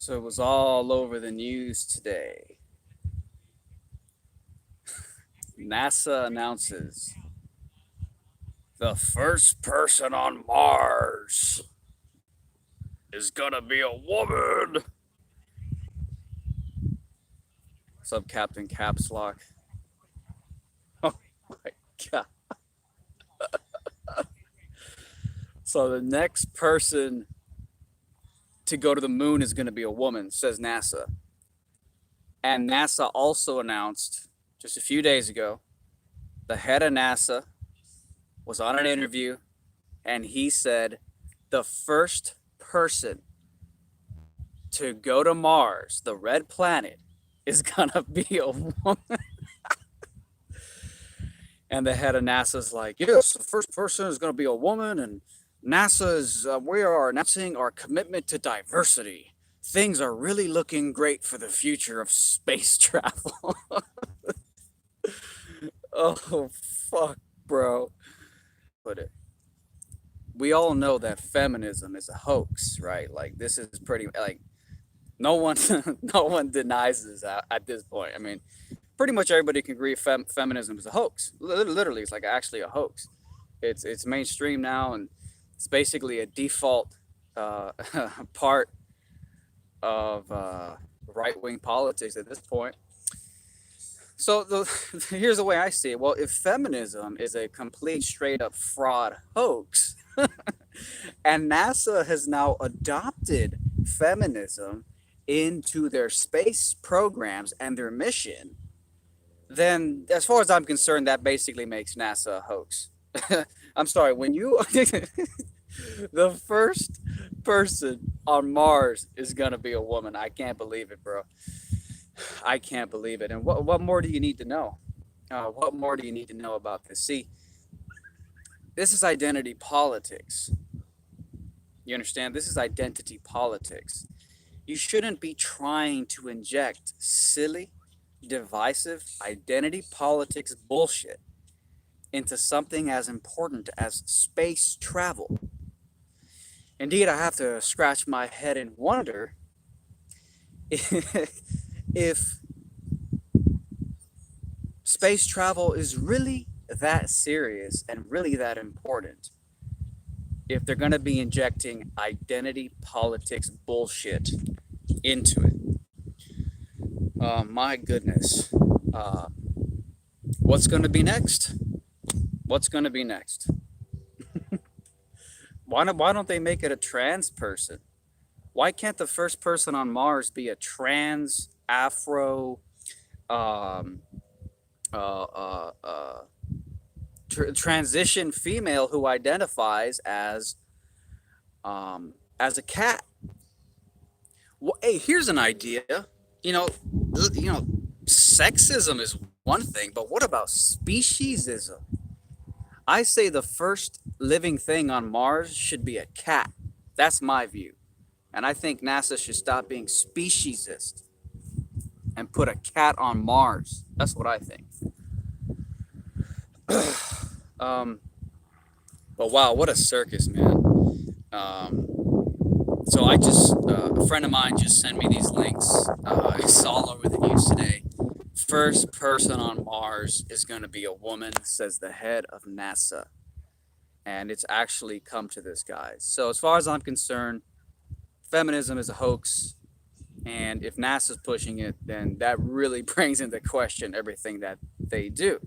So it was all over the news today. NASA announces the first person on Mars is gonna be a woman. What's up, Captain Caps Lock? Oh my god. So the next person to go to the moon is gonna be a woman, says NASA. And NASA also announced just a few days ago, the head of NASA was on an interview and he said the first person to go to Mars, the red planet, is gonna be a woman. And the head of NASA's like, yes, the first person is gonna be a woman, and NASA's we are announcing our commitment to diversity. Things are really looking great for the future of space travel. Oh fuck, bro. Put it. We all know that feminism is a hoax, right? Like this is pretty like no one no one denies this at this point. I mean, pretty much everybody can agree feminism is a hoax. Literally, it's like actually a hoax. It's mainstream now, and it's basically a default uh, part of right wing politics at this point. So here's the way I see it. Well, if feminism is a complete straight up fraud hoax, and NASA has now adopted feminism into their space programs and their mission, then as far as I'm concerned, that basically makes NASA a hoax. I'm sorry, when you the first person on Mars is gonna be a woman. I can't believe it, bro. I can't believe it. And what more do you need to know? What more do you need to know about this? See, this is identity politics. You understand? This is identity politics. You shouldn't be trying to inject silly, divisive identity politics bullshit into something as important as space travel. Indeed, I have to scratch my head and wonder if space travel is really that serious and really that important if they're going to be injecting identity politics bullshit into it. My goodness. Uh, what's going to be next? What's going to be next? Why don't they make it a trans person? Why can't the first person on Mars be a trans Afro um, uh, uh, transition female who identifies as a cat? Well, hey, here's an idea. You know, sexism is one thing, but what about speciesism? I say the first living thing on Mars should be a cat. That's my view. And I think NASA should stop being speciesist and put a cat on Mars. That's what I think. um, but wow, what a circus, man. Um, so a friend of mine just sent me these links. It's all over the news today. First person on Mars is going to be a woman, says the head of NASA. And it's actually come to this, guys. So as far as I'm concerned, feminism is a hoax. And if NASA's pushing it, then that really brings into question everything that they do.